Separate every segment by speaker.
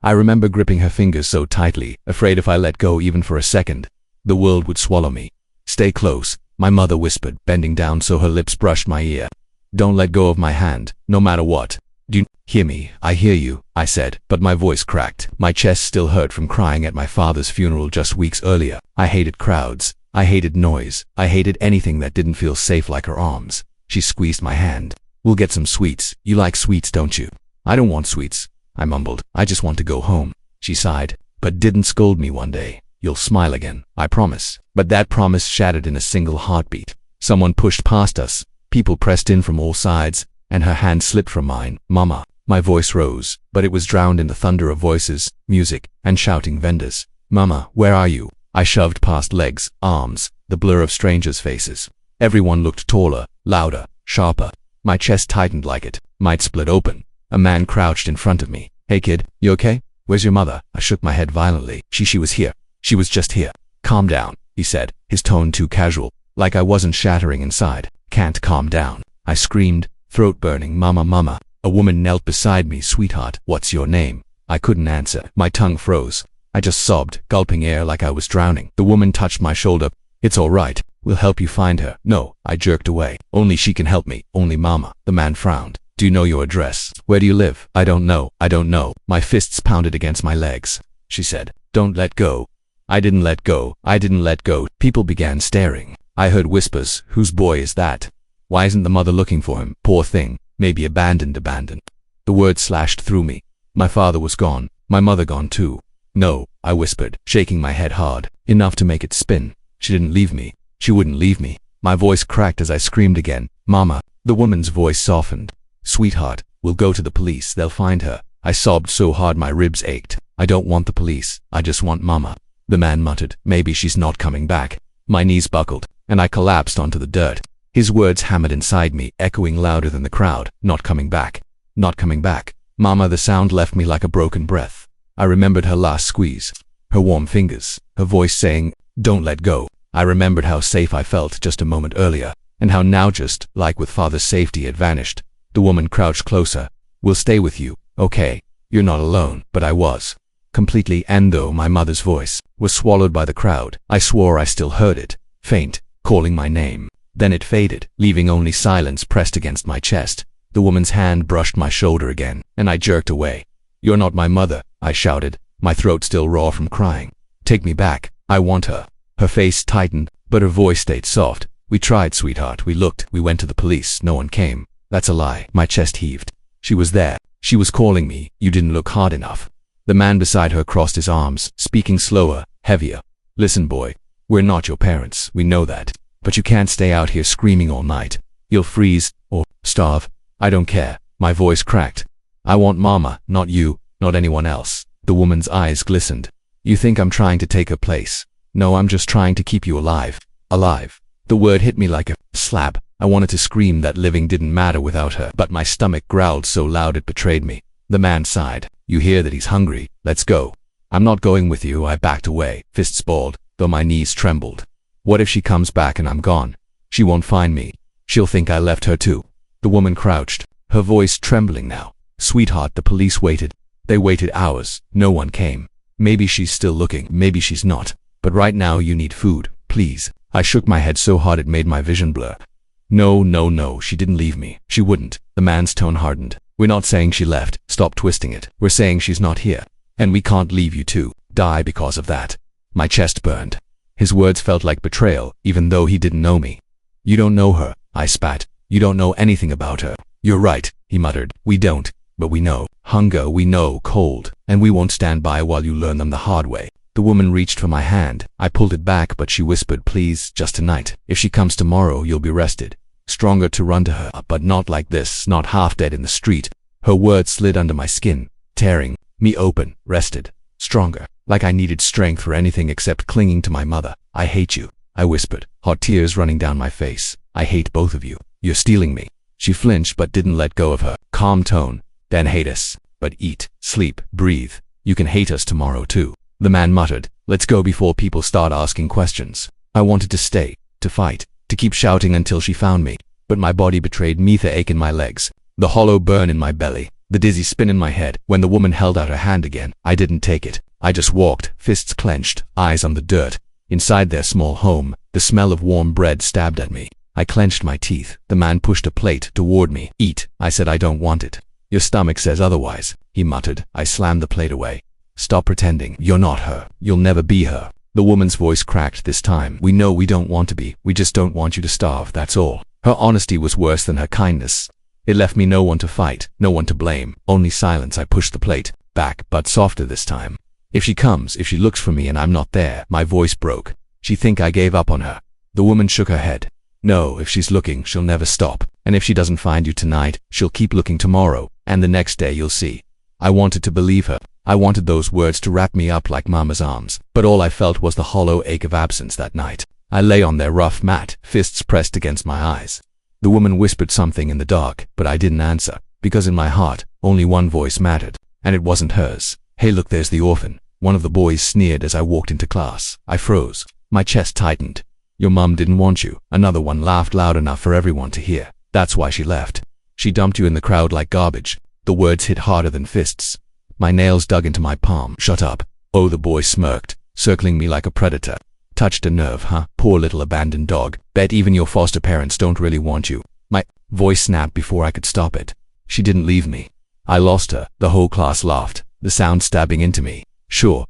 Speaker 1: I remember gripping her fingers so tightly, afraid if I let go even for a second, the world would swallow me. Stay close, my mother whispered, bending down so her lips brushed my ear. Don't let go of my hand, no matter what. Do you hear me? I hear you, I said, but my voice cracked. My chest still hurt from crying at my father's funeral just weeks earlier. I hated crowds. I hated noise. I hated anything that didn't feel safe like her arms. She squeezed my hand. We'll get some sweets. You like sweets, don't you? I don't want sweets, I mumbled. I just want to go home. She sighed, but didn't scold me one day. You'll smile again, I promise. But that promise shattered in a single heartbeat. Someone pushed past us. People pressed in from all sides, and her hand slipped from mine. Mama. My voice rose, but it was drowned in the thunder of voices, music, and shouting vendors. Mama, where are you? I shoved past legs, arms, the blur of strangers' faces. Everyone looked taller, louder, sharper. My chest tightened like it might split open. A man crouched in front of me. Hey kid, you okay? Where's your mother? I shook my head violently. She was here. She was just here. Calm down, he said, his tone too casual, like I wasn't shattering inside. Can't calm down. I screamed, throat burning, Mama, Mama. A woman knelt beside me. Sweetheart, what's your name? I couldn't answer. My tongue froze. I just sobbed, gulping air like I was drowning. The woman touched my shoulder. It's all right. We'll help you find her. No, I jerked away. Only she can help me. Only Mama. The man frowned. Do you know your address? Where do you live? I don't know. I don't know. My fists pounded against my legs. She said, don't let go. I didn't let go. I didn't let go. People began staring. I heard whispers. Whose boy is that? Why isn't the mother looking for him? Poor thing. Maybe abandoned. The words slashed through me. My father was gone. My mother gone too. No, I whispered, shaking my head hard, enough to make it spin. She didn't leave me. She wouldn't leave me. My voice cracked as I screamed again. Mama. The woman's voice softened. Sweetheart, we'll go to the police. They'll find her. I sobbed so hard my ribs ached. I don't want the police. I just want Mama. The man muttered, maybe she's not coming back. My knees buckled, and I collapsed onto the dirt. His words hammered inside me, echoing louder than the crowd. Not coming back. Not coming back. Mama. The sound left me like a broken breath. I remembered her last squeeze, her warm fingers, her voice saying, don't let go. I remembered how safe I felt just a moment earlier, and how now, just like with father's safety, had vanished. The woman crouched closer. We'll stay with you, okay? You're not alone. But I was. Completely, and though my mother's voice was swallowed by the crowd, I swore I still heard it, faint, calling my name. Then it faded, leaving only silence pressed against my chest. The woman's hand brushed my shoulder again, and I jerked away. You're not my mother, I shouted, my throat still raw from crying. Take me back. I want her. Her face tightened, but her voice stayed soft. We tried, sweetheart. We looked. We went to the police. No one came. That's a lie. My chest heaved. She was there. She was calling me. You didn't look hard enough. The man beside her crossed his arms, speaking slower, heavier. Listen, boy. We're not your parents. We know that. But you can't stay out here screaming all night. You'll freeze, or starve. I don't care. My voice cracked. I want Mama, not you, not anyone else. The woman's eyes glistened. You think I'm trying to take her place? No, I'm just trying to keep you alive. Alive. The word hit me like a slap. I wanted to scream that living didn't matter without her, but my stomach growled so loud it betrayed me. The man sighed. You hear that he's hungry. Let's go. I'm not going with you. I backed away, fists balled, though my knees trembled. What if she comes back and I'm gone? She won't find me. She'll think I left her too. The woman crouched, her voice trembling now. Sweetheart, the police waited. They waited hours. No one came. Maybe she's still looking. Maybe she's not. But right now you need food, please. I shook my head so hard it made my vision blur. No, she didn't leave me. She wouldn't. The man's tone hardened. We're not saying she left. Stop twisting it. We're saying she's not here. And we can't leave you to die because of that. My chest burned. His words felt like betrayal, even though he didn't know me. You don't know her, I spat. You don't know anything about her. You're right, he muttered. We don't, but we know. Hunger, we know, cold, and we won't stand by while you learn them the hard way. The woman reached for my hand. I pulled it back, but she whispered, please, just tonight. If she comes tomorrow, you'll be rested. Stronger to run to her, but not like this, not half dead in the street. Her words slid under my skin, tearing me open, rested, stronger, like I needed strength for anything except clinging to my mother. I hate you, I whispered, hot tears running down my face. I hate both of you. You're stealing me. She flinched but didn't let go of her calm tone. Then hate us, but eat, sleep, breathe. You can hate us tomorrow too. The man muttered, let's go before people start asking questions. I wanted to stay, to fight, to keep shouting until she found me, but my body betrayed me, the ache in my legs, the hollow burn in my belly. the dizzy spin in my head. When the woman held out her hand again, I didn't take it. I just walked, fists clenched, eyes on the dirt. Inside their small home, the smell of warm bread stabbed at me. I clenched my teeth. The man pushed a plate toward me. Eat. I said I don't want it. Your stomach says otherwise, he muttered. I slammed the plate away. Stop pretending. You're not her. You'll never be her. The woman's voice cracked this time. We know we don't want to be. We just don't want you to starve, that's all. Her honesty was worse than her kindness. It left me no one to fight, no one to blame, only silence. I pushed the plate back, but softer this time. If she comes, if she looks for me and I'm not there, my voice broke. She think I gave up on her. The woman shook her head. No, if she's looking, she'll never stop. And if she doesn't find you tonight, she'll keep looking tomorrow, and the next day you'll see. I wanted to believe her. I wanted those words to wrap me up like Mama's arms, but all I felt was the hollow ache of absence that night. I lay on their rough mat, fists pressed against my eyes. The woman whispered something in the dark, but I didn't answer, because in my heart, only one voice mattered, and it wasn't hers. Hey look, there's the orphan. One of the boys sneered as I walked into class. I froze. My chest tightened. Your mum didn't want you. Another one laughed loud enough for everyone to hear. That's why she left. She dumped you in the crowd like garbage. The words hit harder than fists. My nails dug into my palm. Shut up. Oh, the boy smirked, circling me like a predator. Touched a nerve, huh? Poor little abandoned dog. Bet even your foster parents don't really want you. My voice snapped before I could stop it. She didn't leave me. I lost her. The whole class laughed, the sound stabbing into me. Sure,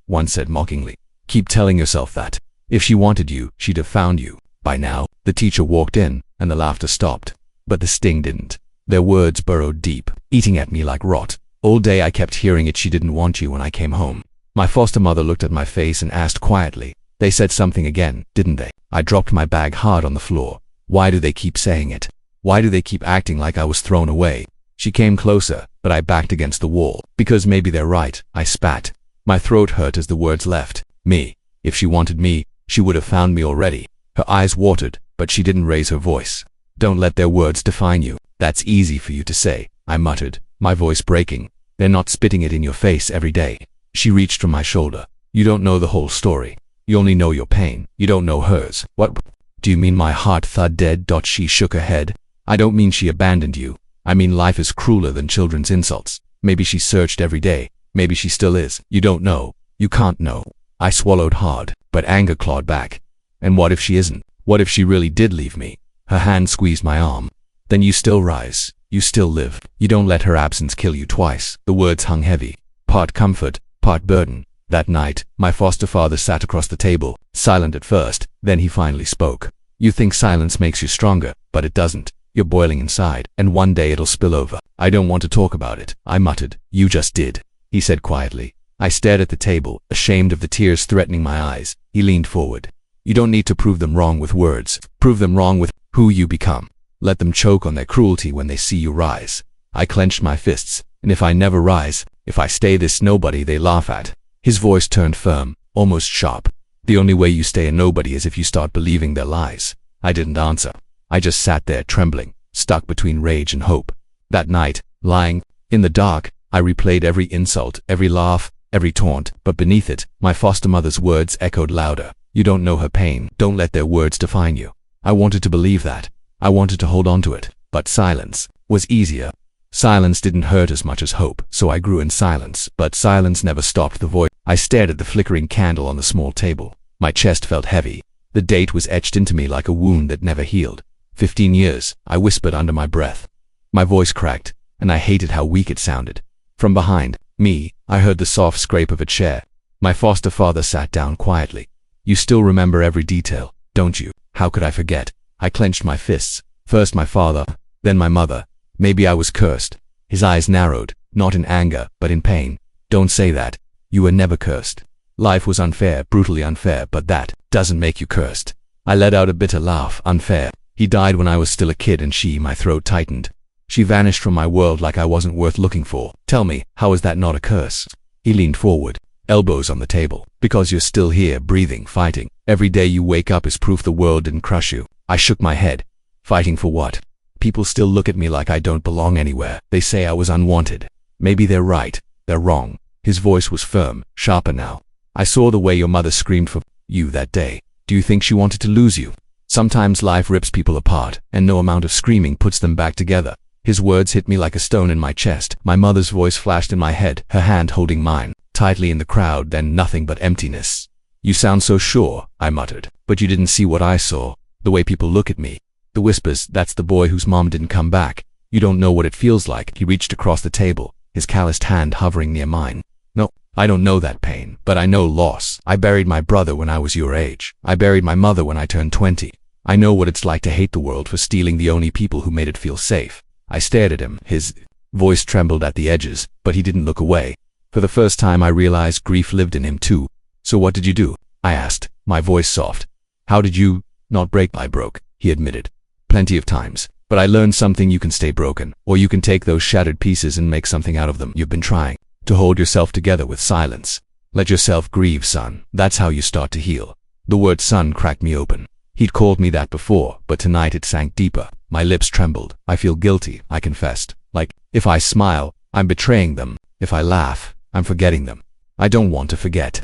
Speaker 1: one said mockingly. Keep telling yourself that. If she wanted you, she'd have found you. By now, the teacher walked in, and the laughter stopped. But the sting didn't. Their words burrowed deep, eating at me like rot. All day I kept hearing it. She didn't want you when I came home. My foster mother looked at my face and asked quietly. They said something again, didn't they? I dropped my bag hard on the floor. Why do they keep saying it? Why do they keep acting like I was thrown away? She came closer, but I backed against the wall. Because maybe they're right, I spat. My throat hurt as the words left. Me. If she wanted me, she would have found me already. Her eyes watered, but she didn't raise her voice. Don't let their words define you. That's easy for you to say, I muttered, my voice breaking. They're not spitting it in your face every day. She reached from my shoulder. You don't know the whole story. You only know your pain. You don't know hers. What? Do you mean my heart thud dead? She shook her head. I don't mean she abandoned you. I mean life is crueler than children's insults. Maybe she searched every day. Maybe she still is. You don't know. You can't know. I swallowed hard, but anger clawed back. And what if she isn't? What if she really did leave me? Her hand squeezed my arm. Then you still rise. You still live. You don't let her absence kill you twice. The words hung heavy. Part comfort, part burden. That night, my foster father sat across the table, silent at first, then he finally spoke. You think silence makes you stronger, but it doesn't. You're boiling inside, and one day it'll spill over. I don't want to talk about it, I muttered. You just did, he said quietly. I stared at the table, ashamed of the tears threatening my eyes. He leaned forward. You don't need to prove them wrong with words. Prove them wrong with who you become. Let them choke on their cruelty when they see you rise. I clenched my fists, and if I never rise, if I stay this nobody they laugh at. His voice turned firm, almost sharp. The only way you stay a nobody is if you start believing their lies. I didn't answer. I just sat there trembling, stuck between rage and hope. That night, lying in the dark, I replayed every insult, every laugh, every taunt, but beneath it, my foster mother's words echoed louder. You don't know her pain. Don't let their words define you. I wanted to believe that. I wanted to hold on to it, but silence was easier. Silence didn't hurt as much as hope, so I grew in silence, but silence never stopped the voice. I stared at the flickering candle on the small table. My chest felt heavy. The date was etched into me like a wound that never healed. 15 years, I whispered under my breath. My voice cracked, and I hated how weak it sounded. From behind me, I heard the soft scrape of a chair. My foster father sat down quietly. You still remember every detail, don't you? How could I forget? I clenched my fists. First my father, then my mother. Maybe I was cursed. His eyes narrowed, not in anger, but in pain. Don't say that. You were never cursed. Life was unfair, brutally unfair, but that doesn't make you cursed. I let out a bitter laugh. Unfair. He died when I was still a kid and my throat tightened. She vanished from my world like I wasn't worth looking for. Tell me, how is that not a curse? He leaned forward, elbows on the table. Because you're still here, breathing, fighting. Every day you wake up is proof the world didn't crush you. I shook my head. Fighting for what? People still look at me like I don't belong anywhere. They say I was unwanted. Maybe they're right. They're wrong. His voice was firm, sharper now. I saw the way your mother screamed for you that day. Do you think she wanted to lose you? Sometimes life rips people apart, and no amount of screaming puts them back together. His words hit me like a stone in my chest. My mother's voice flashed in my head, her hand holding mine, tightly in the crowd, then nothing but emptiness. "You sound so sure," I muttered. "But you didn't see what I saw. The way people look at me. The whispers, that's the boy whose mom didn't come back. You don't know what it feels like." He reached across the table, his calloused hand hovering near mine. "No, I don't know that pain, but I know loss. I buried my brother when I was your age. I buried my mother when I turned 20. I know what it's like to hate the world for stealing the only people who made it feel safe." I stared at him. His voice trembled at the edges, but he didn't look away. For the first time I realized grief lived in him too. "So what did you do?" I asked, my voice soft. "How did you not break?" "I broke," he admitted. "Plenty of times. But I learned something: you can stay broken, or you can take those shattered pieces and make something out of them. You've been trying to hold yourself together with silence. Let yourself grieve, son. That's how you start to heal." The word son cracked me open. He'd called me that before, but tonight it sank deeper. My lips trembled. "I feel guilty," I confessed. "Like, if I smile, I'm betraying them. If I laugh, I'm forgetting them. I don't want to forget."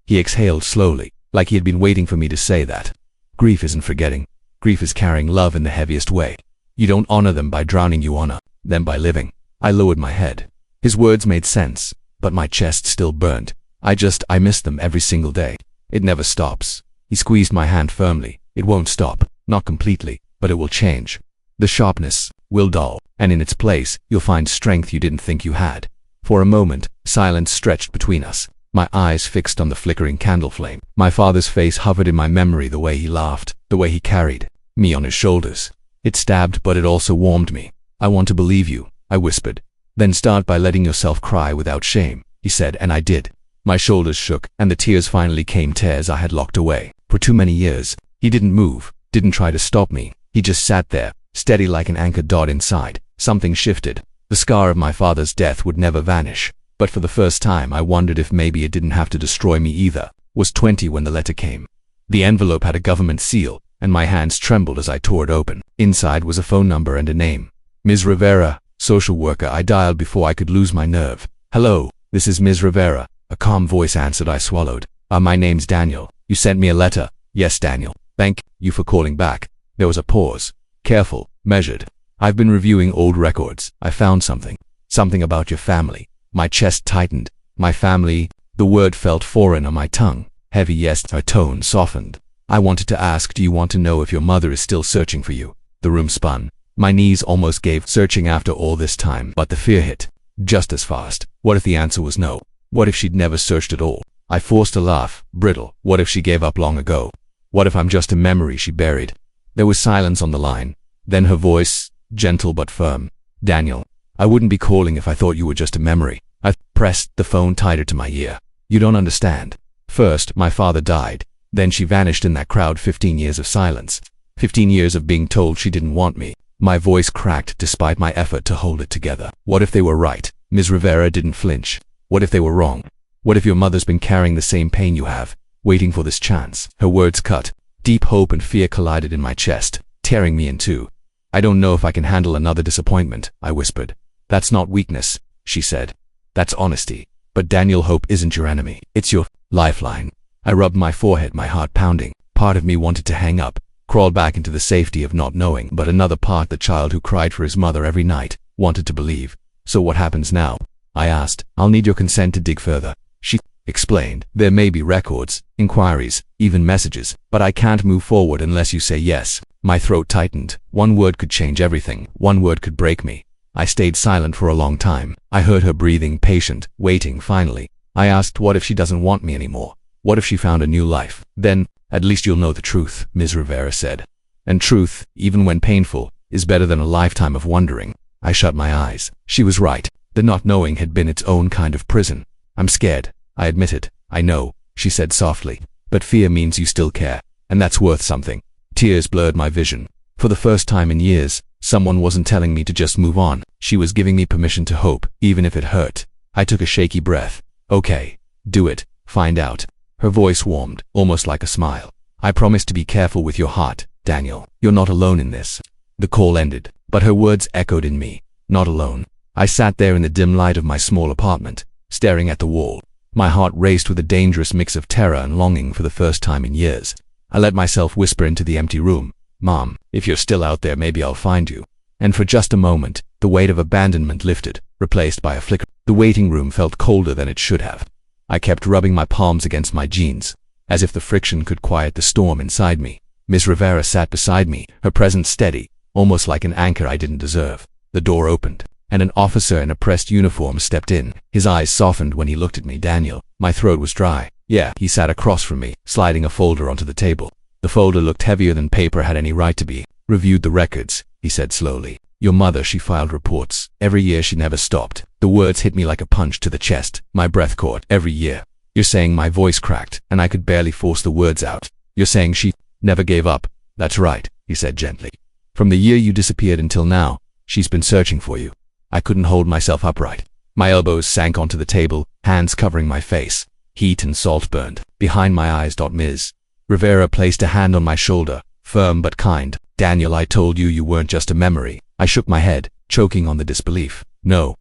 Speaker 1: He exhaled slowly, like he had been waiting for me to say that. "Grief isn't forgetting. Grief is carrying love in the heaviest way. You don't honor them by drowning, you honor them by living." I lowered my head. His words made sense, but my chest still burned. I miss them every single day. It never stops." He squeezed my hand firmly. "It won't stop. Not completely, but it will change. The sharpness will dull, and in its place, you'll find strength you didn't think you had." For a moment, silence stretched between us, my eyes fixed on the flickering candle flame. My father's face hovered in my memory, the way he laughed, the way he carried me on his shoulders. It stabbed, but it also warmed me. "I want to believe you," I whispered. "Then start by letting yourself cry without shame," he said, and I did. My shoulders shook, and the tears finally came, tears I had locked away. For too many years, he didn't move, didn't try to stop me. He just sat there, steady like an anchored dot inside. Something shifted. The scar of my father's death would never vanish, but for the first time I wondered if maybe it didn't have to destroy me either. Was 20 when the letter came. The envelope had a government seal, and my hands trembled as I tore it open. Inside was a phone number and a name. "Ms. Rivera, social worker." I dialed before I could lose my nerve. "Hello, this is Ms. Rivera," a calm voice answered. I swallowed. My name's Daniel. You sent me a letter." "Yes, Daniel. Thank you for calling back." There was a pause. Careful, measured. "I've been reviewing old records. I found something. Something about your family." My chest tightened. "My family?" The word felt foreign on my tongue. Heavy, yes. Her tone softened. "I wanted to ask, do you want to know if your mother is still searching for you?" The room spun. My knees almost gave. Searching after all this time, but the fear hit just as fast. What if the answer was no? What if she'd never searched at all? I forced a laugh, brittle. What if she gave up long ago? What if I'm just a memory she buried? There was silence on the line. Then her voice, gentle but firm. "Daniel, I wouldn't be calling if I thought you were just a memory." I pressed the phone tighter to my ear. "You don't understand. First, my father died. Then she vanished in that crowd. 15 years of silence. 15 years of being told she didn't want me." My voice cracked despite my effort to hold it together. "What if they were right?" Ms. Rivera didn't flinch. "What if they were wrong? What if your mother's been carrying the same pain you have, waiting for this chance?" Her words cut. Deep hope and fear collided in my chest, tearing me in two. "I don't know if I can handle another disappointment," I whispered. "That's not weakness," she said. "That's honesty. But Daniel, hope isn't your enemy. It's your lifeline." I rubbed my forehead, my heart pounding. Part of me wanted to hang up, crawl back into the safety of not knowing, but another part, the child who cried for his mother every night, wanted to believe. "So what happens now?" I asked. "I'll need your consent to dig further," she explained. "There may be records, inquiries, even messages, but I can't move forward unless you say yes." My throat tightened. One word could change everything. One word could break me. I stayed silent for a long time. I heard her breathing, patient, waiting. Finally, I asked, "What if she doesn't want me anymore? What if she found a new life?" "Then, at least you'll know the truth," Ms. Rivera said. "And truth, even when painful, is better than a lifetime of wondering." I shut my eyes. She was right. The not knowing had been its own kind of prison. "I'm scared," I admitted. "I know," she said softly. "But fear means you still care, and that's worth something." Tears blurred my vision. For the first time in years, someone wasn't telling me to just move on. She was giving me permission to hope, even if it hurt. I took a shaky breath. "Okay, do it. Find out." Her voice warmed, almost like a smile. "I promise to be careful with your heart, Daniel. You're not alone in this." The call ended, but her words echoed in me. Not alone. I sat there in the dim light of my small apartment, staring at the wall. My heart raced with a dangerous mix of terror and longing for the first time in years. I let myself whisper into the empty room, "Mom, if you're still out there, maybe I'll find you." And for just a moment, the The weight of abandonment lifted, replaced by a flicker. The waiting room felt colder than it should have. I kept rubbing my palms against my jeans, as if the friction could quiet the storm inside me. Miss Rivera sat beside me, her presence steady, almost like an anchor I didn't deserve. The door opened, and an officer in a pressed uniform stepped in. His eyes softened when he looked at me. Daniel. My throat was dry. Yeah. He sat across from me, sliding a folder onto the table. The folder looked heavier than paper had any right to be. Reviewed the records, he said slowly. Your mother, she filed reports. Every year she never stopped. The words hit me like a punch to the chest. My breath caught. Every year. You're saying my voice cracked, and I could barely force the words out. You're saying she never gave up. That's right, he said gently. From the year you disappeared until now, she's been searching for you. I couldn't hold myself upright. My elbows sank onto the table, hands covering my face. Heat and salt burned. Behind my eyes. Ms. Rivera placed a hand on my shoulder, firm but kind. Daniel, I told you you weren't just a memory. I shook my head, choking on the disbelief. No,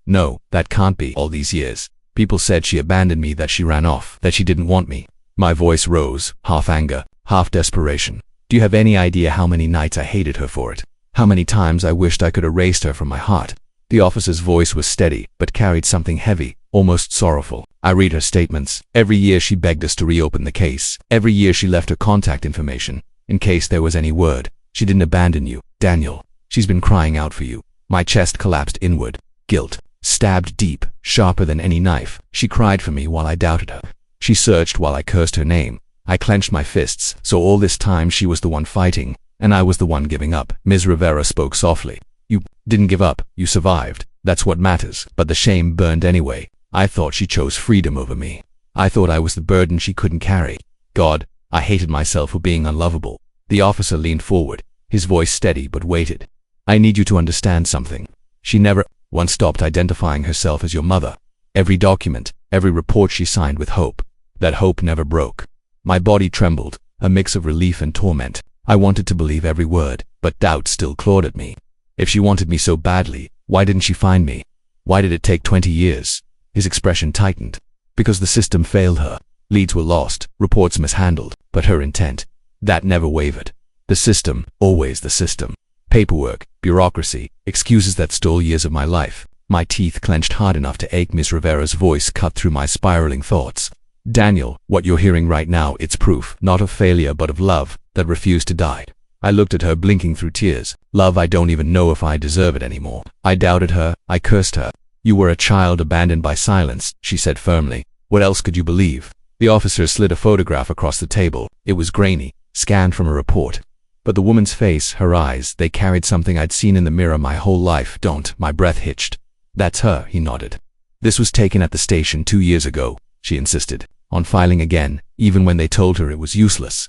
Speaker 1: that can't be. All these years, people said she abandoned me, that she ran off, that she didn't want me. My voice rose, half anger, half desperation. Do you have any idea how many nights I hated her for it? How many times I wished I could erase her from my heart? The officer's voice was steady, but carried something heavy, almost sorrowful. I read her statements. Every year she begged us to reopen the case. Every year she left her contact information, in case there was any word. She didn't abandon you, Daniel. She's been crying out for you. My chest collapsed inward. Guilt, stabbed deep, sharper than any knife. She cried for me while I doubted her. She searched while I cursed her name. I clenched my fists, so all this time she was the one fighting, and I was the one giving up. Ms. Rivera spoke softly. You didn't give up, you survived. That's what matters. But the shame burned anyway. I thought she chose freedom over me. I thought I was the burden she couldn't carry. God, I hated myself for being unlovable. The officer leaned forward, his voice steady but weighted. I need you to understand something. She never once stopped identifying herself as your mother. Every document, every report she signed with hope. That hope never broke. My body trembled, a mix of relief and torment. I wanted to believe every word, but doubt still clawed at me. If she wanted me so badly, why didn't she find me? Why did it take 20 years? His expression tightened. Because the system failed her. Leads were lost, reports mishandled, but her intent, that never wavered. The system, always the system. Paperwork, bureaucracy, excuses that stole years of my life. My teeth clenched hard enough to ache. Miss Rivera's voice cut through my spiraling thoughts. Daniel, what you're hearing right now, it's proof, not of failure but of love, that refused to die. I looked at her, blinking through tears. Love I don't even know if I deserve it anymore. I doubted her, I cursed her. You were a child abandoned by silence, she said firmly. What else could you believe? The officer slid a photograph across the table. It was grainy, scanned from a report. But the woman's face, her eyes, they carried something I'd seen in the mirror my whole life. Don't. My breath hitched. That's her, he nodded. This was taken at the station 2 years ago, she insisted, on filing again, even when they told her it was useless.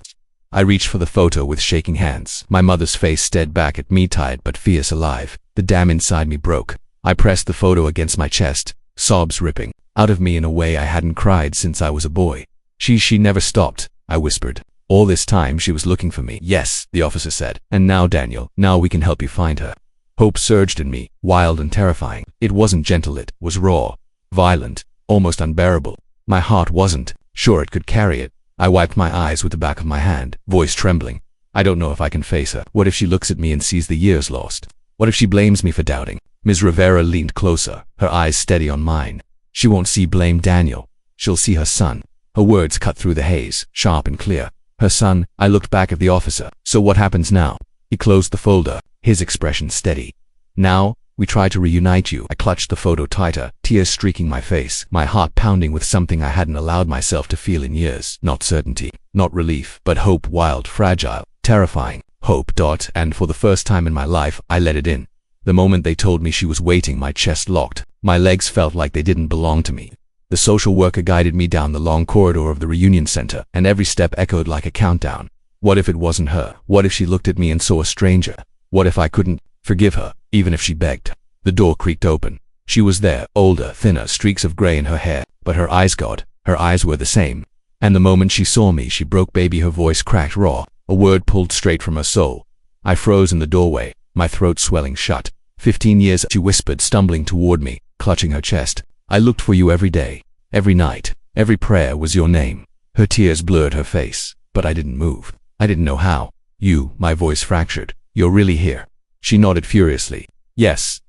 Speaker 1: I reached for the photo with shaking hands. My mother's face stared back at me, tired but fierce, alive. The dam inside me broke. I pressed the photo against my chest, sobs ripping out of me in a way I hadn't cried since I was a boy. She never stopped, I whispered. All this time she was looking for me. Yes, the officer said. And now, Daniel, now we can help you find her. Hope surged in me, wild and terrifying. It wasn't gentle, it was raw, violent, almost unbearable. My heart wasn't sure it could carry it. I wiped my eyes with the back of my hand, voice trembling. I don't know if I can face her. What if she looks at me and sees the years lost? What if she blames me for doubting? Ms. Rivera leaned closer, her eyes steady on mine. She won't see blame, Daniel. She'll see her son. Her words cut through the haze, sharp and clear. Her son. I looked back at the officer. So what happens now? He closed the folder, his expression steady. Now, we try to reunite you. I clutched the photo tighter, tears streaking my face, my heart pounding with something I hadn't allowed myself to feel in years. Not certainty, not relief, but hope, wild, fragile, terrifying. Hope. And for the first time in my life, I let it in. The moment they told me she was waiting, my chest locked. My legs felt like they didn't belong to me. The social worker guided me down the long corridor of the reunion center, and every step echoed like a countdown. What if it wasn't her? What if she looked at me and saw a stranger? What if I couldn't forgive her, even if she begged? The door creaked open. She was there, older, thinner, streaks of gray in her hair, but her eyes, God, her eyes were the same. And the moment she saw me, she broke. Baby, her voice cracked raw, a word pulled straight from her soul. I froze in the doorway, my throat swelling shut. 15 years, she whispered, stumbling toward me, clutching her chest. I looked for you every day, every night, every prayer was your name. Her tears blurred her face, but I didn't move. I didn't know how. You, my voice fractured. You're really here. She nodded furiously. Yes,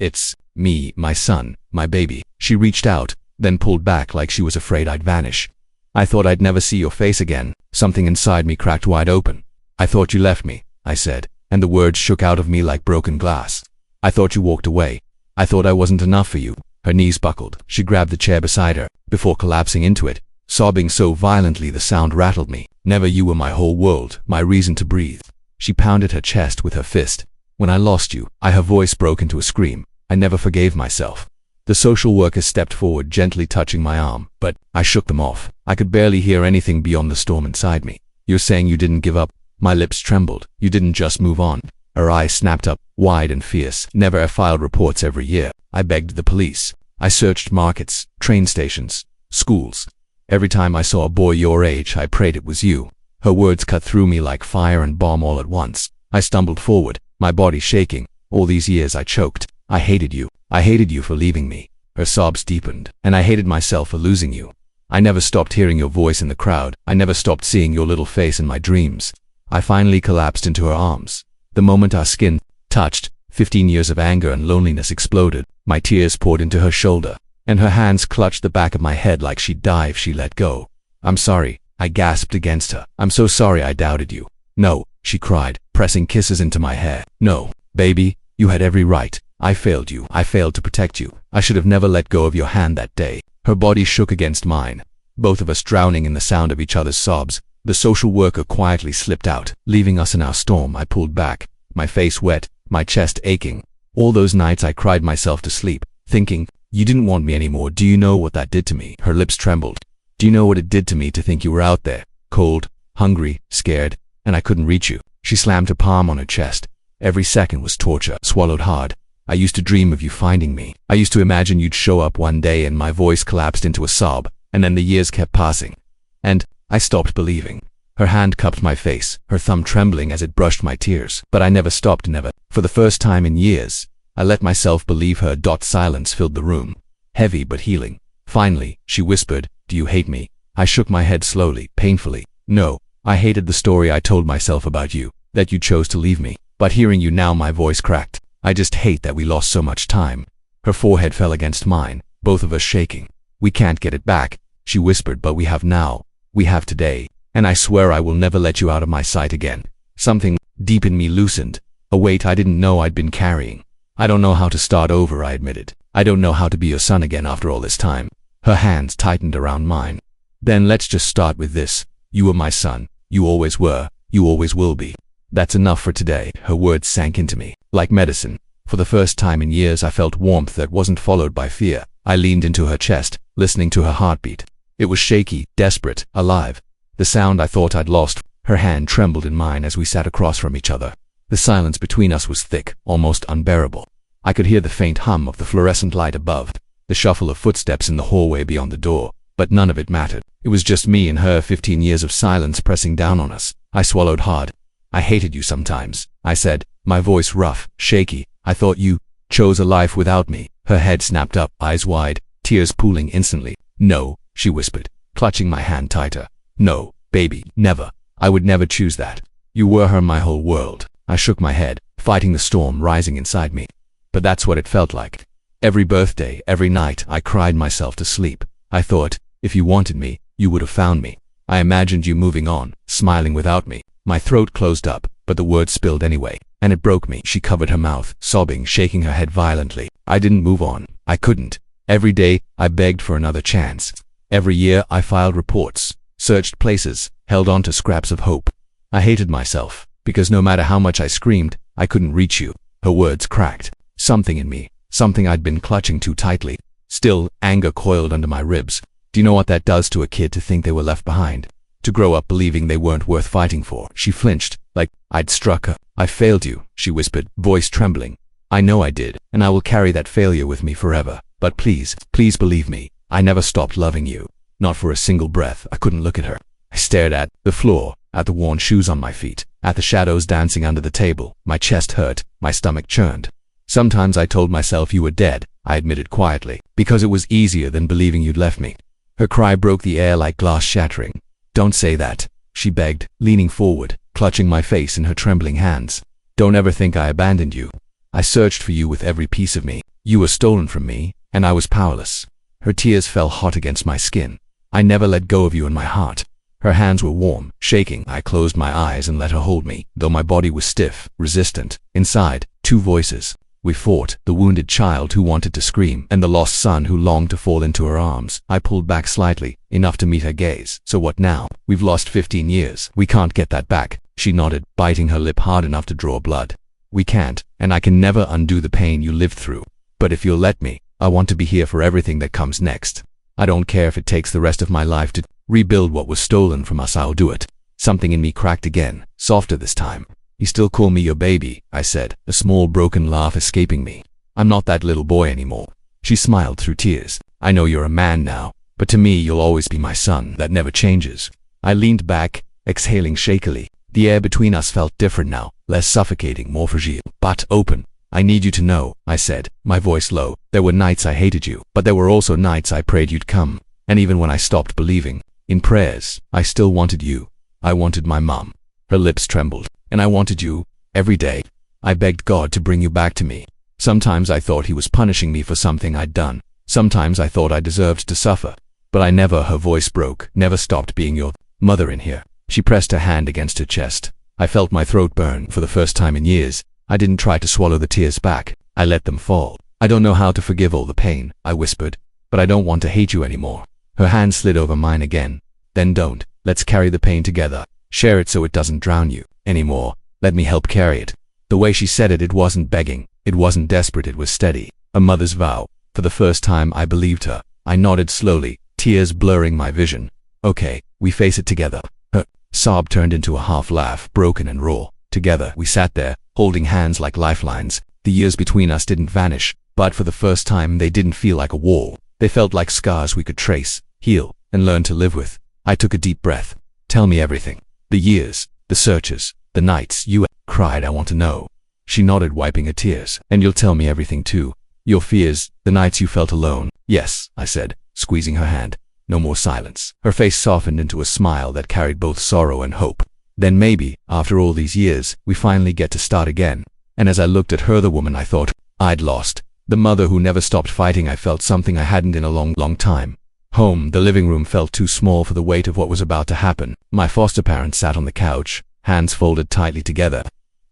Speaker 1: It's me, my son, my baby. She reached out, then pulled back like she was afraid I'd vanish. I thought I'd never see your face again. Something inside me cracked wide open. I thought you left me, I said, and the words shook out of me like broken glass. I thought you walked away. I thought I wasn't enough for you. Her knees buckled. She grabbed the chair beside her, before collapsing into it, sobbing so violently the sound rattled me. Never you were my whole world, my reason to breathe. She pounded her chest with her fist. When I lost you, her voice broke into a scream. I never forgave myself. The social worker stepped forward, gently touching my arm, but I shook them off. I could barely hear anything beyond the storm inside me. You're saying you didn't give up? My lips trembled. You didn't just move on. Her eyes snapped up, wide and fierce. Never. I filed reports every year. I begged the police. I searched markets, train stations, schools. Every time I saw a boy your age, I prayed it was you. Her words cut through me like fire and bomb all at once. I stumbled forward, my body shaking. All these years I choked. I hated you. I hated you for leaving me. Her sobs deepened, and I hated myself for losing you. I never stopped hearing your voice in the crowd. I never stopped seeing your little face in my dreams. I finally collapsed into her arms. The moment our skin touched, 15 years of anger and loneliness exploded. My tears poured into her shoulder, and her hands clutched the back of my head like she'd die if she let go. I'm sorry, I gasped against her. I'm so sorry I doubted you. No, she cried, pressing kisses into my hair. No, baby, you had every right. I failed you. I failed to protect you. I should have never let go of your hand that day. Her body shook against mine, both of us drowning in the sound of each other's sobs. The social worker quietly slipped out, leaving us in our storm. I pulled back, my face wet, my chest aching. All those nights I cried myself to sleep, thinking, you didn't want me anymore. Do you know what that did to me? Her lips trembled. Do you know what it did to me to think you were out there, cold, hungry, scared, and I couldn't reach you? She slammed her palm on her chest. Every second was torture. Swallowed hard. I used to dream of you finding me. I used to imagine you'd show up one day, and my voice collapsed into a sob, and then the years kept passing. And I stopped believing. Her hand cupped my face, her thumb trembling as it brushed my tears. But I never stopped, never. For the first time in years, I let myself believe her. Silence filled the room, heavy but healing. Finally, she whispered, do you hate me? I shook my head slowly, painfully. No, I hated the story I told myself about you, that you chose to leave me. But hearing you now, my voice cracked. I just hate that we lost so much time. Her forehead fell against mine, both of us shaking. We can't get it back, she whispered, but we have now. We have today. And I swear I will never let you out of my sight again. Something deep in me loosened, a weight I didn't know I'd been carrying. I don't know how to start over, I admitted. I don't know how to be your son again after all this time. Her hands tightened around mine. Then let's just start with this. You were my son. You always were. You always will be. That's enough for today. Her words sank into me, like medicine. For the first time in years I felt warmth that wasn't followed by fear. I leaned into her chest, listening to her heartbeat. It was shaky, desperate, alive. The sound I thought I'd lost. Her hand trembled in mine as we sat across from each other. The silence between us was thick, almost unbearable. I could hear the faint hum of the fluorescent light above, the shuffle of footsteps in the hallway beyond the door, but none of it mattered. It was just me and her, 15 years of silence pressing down on us. I swallowed hard. I hated you sometimes, I said, my voice rough, shaky. I thought you chose a life without me. Her head snapped up, eyes wide, tears pooling instantly. No, she whispered, clutching my hand tighter. No, baby, never. I would never choose that. You were her, my whole world. I shook my head, fighting the storm rising inside me. But that's what it felt like. Every birthday, every night, I cried myself to sleep. I thought, if you wanted me, you would have found me. I imagined you moving on, smiling without me. My throat closed up, but the words spilled anyway, and it broke me. She covered her mouth, sobbing, shaking her head violently. I didn't move on. I couldn't. Every day, I begged for another chance. Every year, I filed reports, searched places, held on to scraps of hope. I hated myself, because no matter how much I screamed, I couldn't reach you. Her words cracked. Something in me, something I'd been clutching too tightly. Still, anger coiled under my ribs. Do you know what that does to a kid, to think they were left behind? To grow up believing they weren't worth fighting for? She flinched, like I'd struck her. I failed you, she whispered, voice trembling. I know I did, and I will carry that failure with me forever. But please, please believe me, I never stopped loving you. Not for a single breath. I couldn't look at her. I stared at the floor, at the worn shoes on my feet, at the shadows dancing under the table. My chest hurt, my stomach churned. Sometimes I told myself you were dead, I admitted quietly, because it was easier than believing you'd left me. Her cry broke the air like glass shattering. Don't say that, she begged, leaning forward, clutching my face in her trembling hands. Don't ever think I abandoned you. I searched for you with every piece of me. You were stolen from me, and I was powerless. Her tears fell hot against my skin. I never let go of you in my heart. Her hands were warm, shaking. I closed my eyes and let her hold me, though my body was stiff, resistant. Inside, two voices. We fought, the wounded child who wanted to scream, and the lost son who longed to fall into her arms. I pulled back slightly, enough to meet her gaze. So what now? We've lost 15 years. We can't get that back. She nodded, biting her lip hard enough to draw blood. We can't, and I can never undo the pain you lived through. But if you'll let me, I want to be here for everything that comes next. I don't care if it takes the rest of my life to rebuild what was stolen from us. I'll do it. Something in me cracked again, softer this time. You still call me your baby, I said, a small broken laugh escaping me. I'm not that little boy anymore. She smiled through tears. I know you're a man now, but to me you'll always be my son. That never changes. I leaned back, exhaling shakily. The air between us felt different now, less suffocating, more fragile, but open. I need you to know, I said, my voice low. There were nights I hated you, but there were also nights I prayed you'd come. And even when I stopped believing, in prayers, I still wanted you. I wanted my mom. Her lips trembled. And I wanted you, every day. I begged God to bring you back to me. Sometimes I thought he was punishing me for something I'd done. Sometimes I thought I deserved to suffer. But I never, her voice broke, never stopped being your mother in here. She pressed her hand against her chest. I felt my throat burn for the first time in years. I didn't try to swallow the tears back. I let them fall. I don't know how to forgive all the pain, I whispered, but I don't want to hate you anymore. Her hand slid over mine again. Then don't. Let's carry the pain together. Share it so it doesn't drown you anymore. Let me help carry it. The way she said it, it wasn't begging. It wasn't desperate. It was steady. A mother's vow. For the first time, I believed her. I nodded slowly, tears blurring my vision. Okay, we face it together. Her sob turned into a half laugh, broken and raw. Together, we sat there, holding hands like lifelines. The years between us didn't vanish, but for the first time, they didn't feel like a wall. They felt like scars we could trace, heal, and learn to live with. I took a deep breath. Tell me everything. The years, the searches, the nights you cried. I want to know. She nodded, wiping her tears. And you'll tell me everything too. Your fears, the nights you felt alone. Yes, I said, squeezing her hand. No more silence. Her face softened into a smile that carried both sorrow and hope. Then maybe, after all these years, we finally get to start again. And as I looked at her, the woman I thought I'd lost, the mother who never stopped fighting, I felt something I hadn't in a long time. Home, the living room felt too small for the weight of what was about to happen. My foster parents sat on the couch, hands folded tightly together.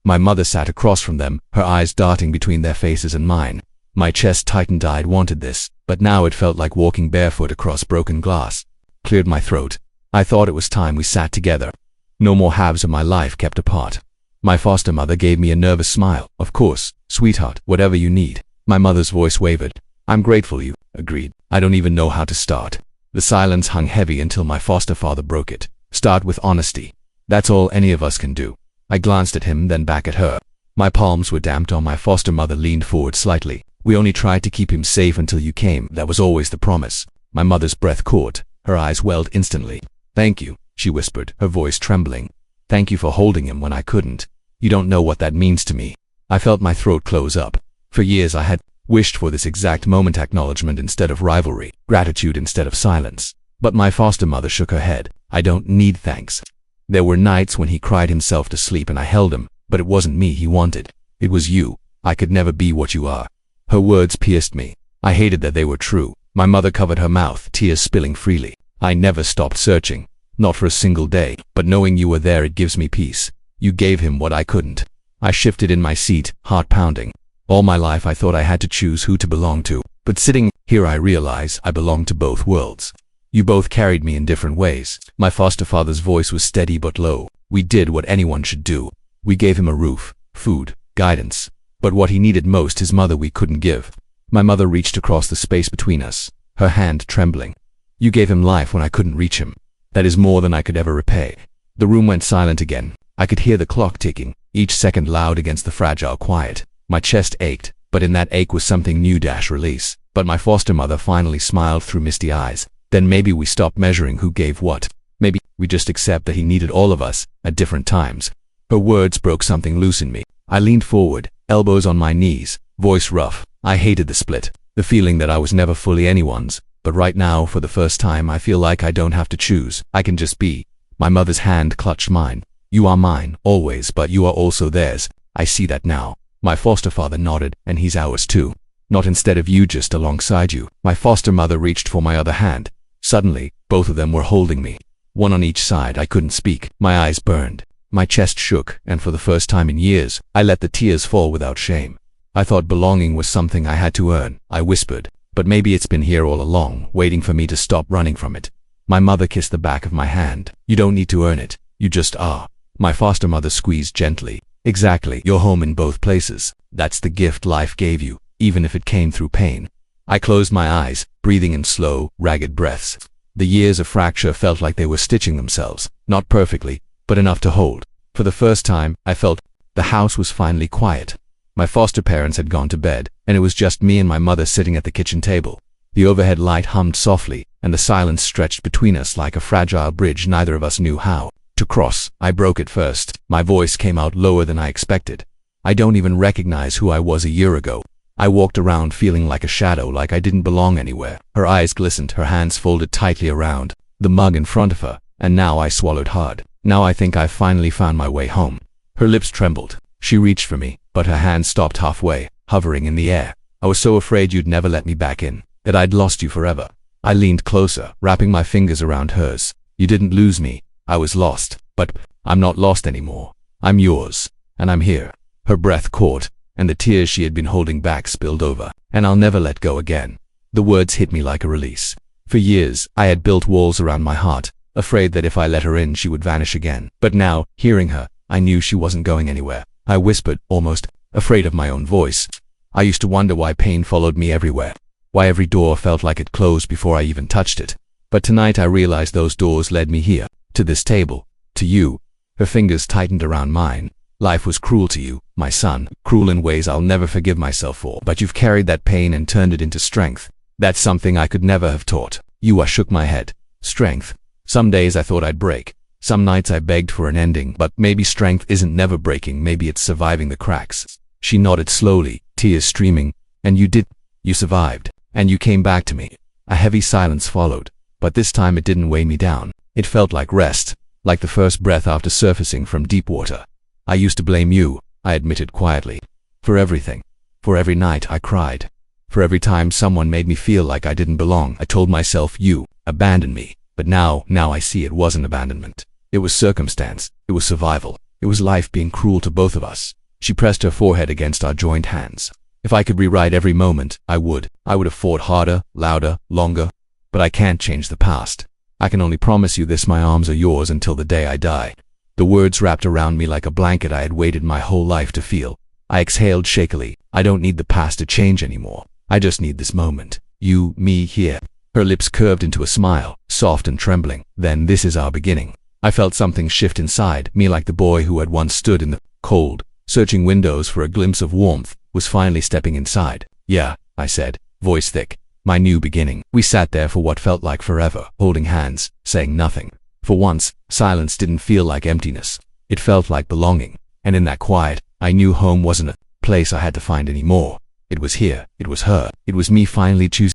Speaker 1: My mother sat across from them, her eyes darting between their faces and mine. My chest tightened. I'd wanted this, but now it felt like walking barefoot across broken glass. Cleared my throat. I thought it was time we sat together. No more halves of my life kept apart. My foster mother gave me a nervous smile. Of course, sweetheart, whatever you need. My mother's voice wavered. I'm grateful you agreed. I don't even know how to start. The silence hung heavy until my foster father broke it. Start with honesty. That's all any of us can do. I glanced at him, then back at her. My palms were damped on. My foster mother leaned forward slightly. We only tried to keep him safe until you came. That was always the promise. My mother's breath caught. Her eyes welled instantly. Thank you, she whispered, her voice trembling. Thank you for holding him when I couldn't. You don't know what that means to me. I felt my throat close up. For years I had wished for this exact moment, acknowledgement instead of rivalry, gratitude instead of silence. But my foster mother shook her head. I don't need thanks. There were nights when he cried himself to sleep and I held him, but it wasn't me he wanted. It was you. I could never be what you are. Her words pierced me. I hated that they were true. My mother covered her mouth, tears spilling freely. I never stopped searching. Not for a single day. But knowing you were there, it gives me peace. You gave him what I couldn't. I shifted in my seat, heart pounding. All my life I thought I had to choose who to belong to. But sitting here I realize I belong to both worlds. You both carried me in different ways. My foster father's voice was steady but low. We did what anyone should do. We gave him a roof, food, guidance. But what he needed most, his mother, we couldn't give. My mother reached across the space between us, her hand trembling. You gave him life when I couldn't reach him. That is more than I could ever repay. The room went silent again. I could hear the clock ticking, each second loud against the fragile quiet. My chest ached, but in that ache was something new. Release. But my foster mother finally smiled through misty eyes. Then maybe we stopped measuring who gave what. Maybe we just accept that he needed all of us, at different times. Her words broke something loose in me. I leaned forward, elbows on my knees, voice rough. I hated the split, the feeling that I was never fully anyone's. But right now, for the first time, I feel like I don't have to choose. I can just be. My mother's hand clutched mine. You are mine, always, but you are also theirs. I see that now. My foster father nodded, and he's ours too. Not instead of you, just alongside you. My foster mother reached for my other hand. Suddenly, both of them were holding me. One on each side. I couldn't speak. My eyes burned. My chest shook, and for the first time in years, I let the tears fall without shame. I thought belonging was something I had to earn, I whispered. But maybe it's been here all along, waiting for me to stop running from it. My mother kissed the back of my hand. You don't need to earn it. You just are. My foster mother squeezed gently. Exactly. You're home in both places. That's the gift life gave you, even if it came through pain. I closed my eyes, breathing in slow, ragged breaths. The years of fracture felt like they were stitching themselves, not perfectly, but enough to hold. For the first time, I felt the house was finally quiet. My foster parents had gone to bed, and it was just me and my mother sitting at the kitchen table. The overhead light hummed softly, and the silence stretched between us like a fragile bridge neither of us knew how to cross. I broke it first. My voice came out lower than I expected. I don't even recognize who I was a year ago. I walked around feeling like a shadow, like I didn't belong anywhere. Her eyes glistened, her hands folded tightly around the mug in front of her, and now I swallowed hard. Now I think I've finally found my way home. Her lips trembled. She reached for me, but her hand stopped halfway, hovering in the air. I was so afraid you'd never let me back in, that I'd lost you forever. I leaned closer, wrapping my fingers around hers. You didn't lose me. I was lost, but I'm not lost anymore. I'm yours, and I'm here. Her breath caught, and the tears she had been holding back spilled over. And I'll never let go again. The words hit me like a release. For years, I had built walls around my heart, afraid that if I let her in, she would vanish again. But now, hearing her, I knew she wasn't going anywhere. I whispered, almost afraid of my own voice. I used to wonder why pain followed me everywhere, why every door felt like it closed before I even touched it. But tonight I realized those doors led me here, to this table, to you. Her fingers tightened around mine. Life was cruel to you, my son, cruel in ways I'll never forgive myself for. But you've carried that pain and turned it into strength. That's something I could never have taught you. I shook my head. Strength. Some days I thought I'd break. Some nights I begged for an ending. But maybe strength isn't never breaking. Maybe it's surviving the cracks. She nodded slowly, tears streaming. And you did. You survived. And you came back to me. A heavy silence followed. But this time it didn't weigh me down. It felt like rest, like the first breath after surfacing from deep water. I used to blame you, I admitted quietly, for everything. For every night I cried. For every time someone made me feel like I didn't belong. I told myself you abandoned me. But now I see it wasn't abandonment. It was circumstance. It was survival. It was life being cruel to both of us. She pressed her forehead against our joined hands. If I could rewrite every moment, I would. I would have fought harder, louder, longer. But I can't change the past. I can only promise you this: my arms are yours until the day I die. The words wrapped around me like a blanket I had waited my whole life to feel. I exhaled shakily. I don't need the past to change anymore. I just need this moment. You, me, here. Her lips curved into a smile, soft and trembling. Then this is our beginning. I felt something shift inside me, like the boy who had once stood in the cold, searching windows for a glimpse of warmth, was finally stepping inside. Yeah, I said, voice thick. My new beginning. We sat there for what felt like forever, holding hands, saying nothing. For once, silence didn't feel like emptiness. It felt like belonging. And in that quiet, I knew home wasn't a place I had to find anymore. It was here. It was her. It was me finally choosing